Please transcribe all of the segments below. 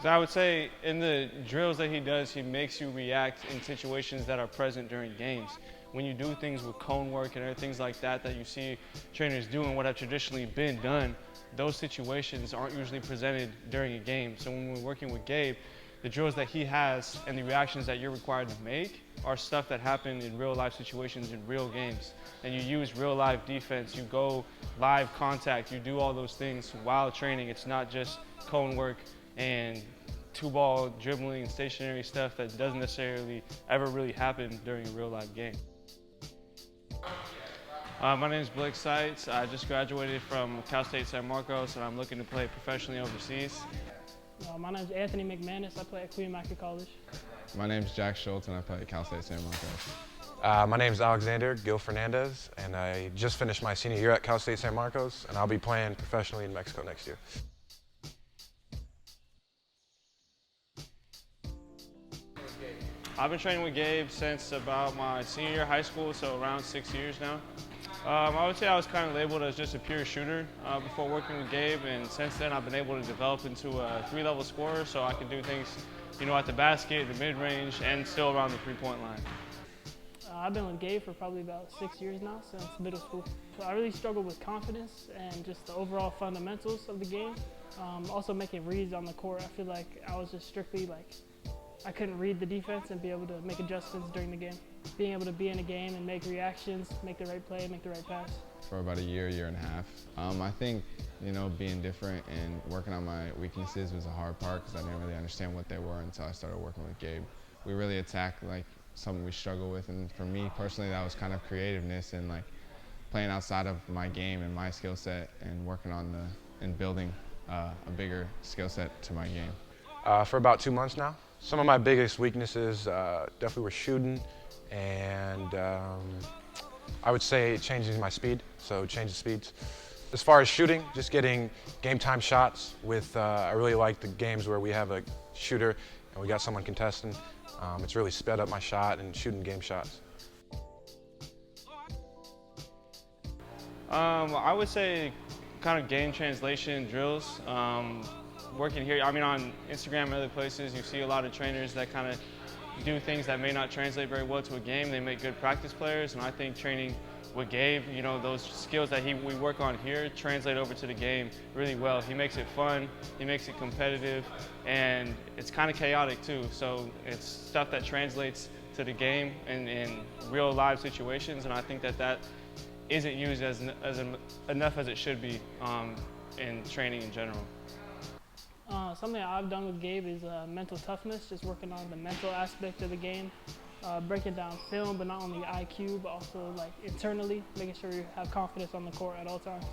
So I would say in the drills that he does, he makes you react in situations that are present during games. When you do things with cone work and other things like that that you see trainers doing what have traditionally been done, those situations aren't usually presented during a game. So when we're working with Gabe, the drills that he has and the reactions that you're required to make are stuff that happen in real life situations in real games. And you use real live defense, you go live contact, you do all those things while training. It's not just cone work and two-ball dribbling and stationary stuff that doesn't necessarily ever really happen during a real live game. My name is Blake Seitz. I just graduated from Cal State San Marcos and I'm looking to play professionally overseas. My name is Anthony McManus. I play at Queen Macker College. My name is Jack Schultz and I play at Cal State San Marcos. My name is Alexander Gil Fernandez and I just finished my senior year at Cal State San Marcos and I'll be playing professionally in Mexico next year. I've been training with Gabe since about my senior year of high school, so around 6 years now. I would say I was kind of labeled as just a pure shooter before working with Gabe, and since then I've been able to develop into a three-level scorer, so I can do things, at the basket, the mid-range, and still around the three-point line. I've been with Gabe for probably about 6 years now, since middle school. So I really struggled with confidence and just the overall fundamentals of the game. Also making reads on the court. I feel like I was just strictly I couldn't read the defense and be able to make adjustments during the game. Being able to be in a game and make reactions, make the right play, make the right pass. For about a year and a half. I think, being different and working on my weaknesses was a hard part because I didn't really understand what they were until I started working with Gabe. We really attacked something we struggle with, and for me personally that was kind of creativeness and playing outside of my game and my skill set and working on and building a bigger skill set to my game. For about 2 months now. Some of my biggest weaknesses definitely were shooting and I would say changing my speed, so change the speeds. As far as shooting, just getting game time shots with, I really like the games where we have a shooter and we got someone contesting. It's really sped up my shot and shooting game shots. I would say kind of game translation drills. Working here, on Instagram and other places, you see a lot of trainers that kind of do things that may not translate very well to a game. They make good practice players, and I think training with Gabe, those skills that we work on here translate over to the game really well. He makes it fun, he makes it competitive, and it's kind of chaotic too. So it's stuff that translates to the game and in real live situations, and I think that isn't used enough as it should be in training in general. Something I've done with Gabe is mental toughness, just working on the mental aspect of the game, breaking down film, but not only IQ, but also internally, making sure you have confidence on the court at all times.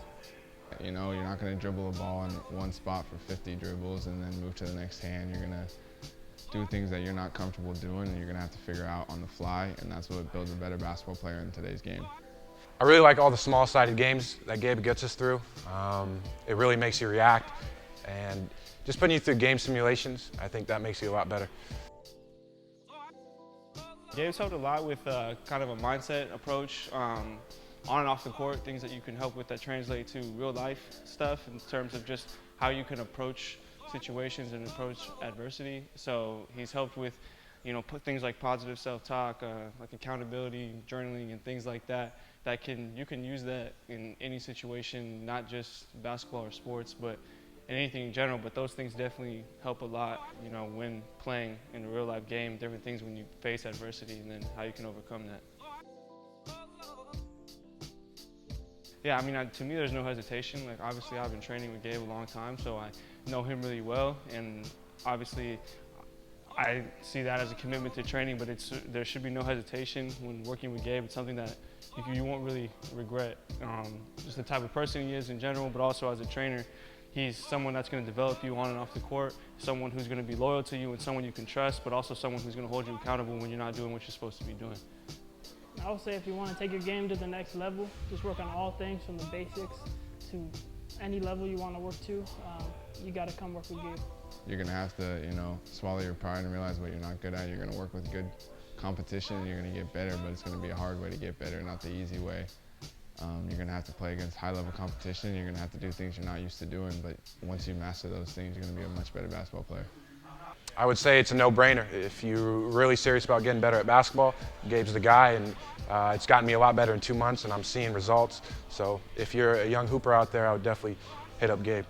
You're not going to dribble a ball in one spot for 50 dribbles and then move to the next hand. You're going to do things that you're not comfortable doing and you're going to have to figure out on the fly, and that's what builds a better basketball player in today's game. I really like all the small-sided games that Gabe gets us through. It really makes you react, and just putting you through game simulations, I think that makes you a lot better. Gabe's helped a lot with kind of a mindset approach on and off the court, things that you can help with that translate to real life stuff in terms of just how you can approach situations and approach adversity. So he's helped with, put things like positive self-talk, like accountability, journaling, and things like that. You can use that in any situation, not just basketball or sports, but in anything in general. But those things definitely help a lot, when playing in a real life game, different things when you face adversity and then how you can overcome that. Yeah, to me there's no hesitation. Obviously I've been training with Gabe a long time, so I know him really well, and obviously I see that as a commitment to training, but there should be no hesitation when working with Gabe. It's something that you won't really regret. Just the type of person he is in general, but also as a trainer. He's someone that's going to develop you on and off the court, someone who's going to be loyal to you and someone you can trust, but also someone who's going to hold you accountable when you're not doing what you're supposed to be doing. I would say if you want to take your game to the next level, just work on all things from the basics to any level you want to work to. You got to come work with Gabe. You're going to have to, swallow your pride and realize what you're not good at. You're going to work with good competition and you're going to get better, but it's going to be a hard way to get better, not the easy way. You're going to have to play against high-level competition. You're going to have to do things you're not used to doing, but once you master those things, you're going to be a much better basketball player. I would say it's a no-brainer. If you're really serious about getting better at basketball, Gabe's the guy, and it's gotten me a lot better in 2 months, and I'm seeing results. So if you're a young hooper out there, I would definitely hit up Gabe.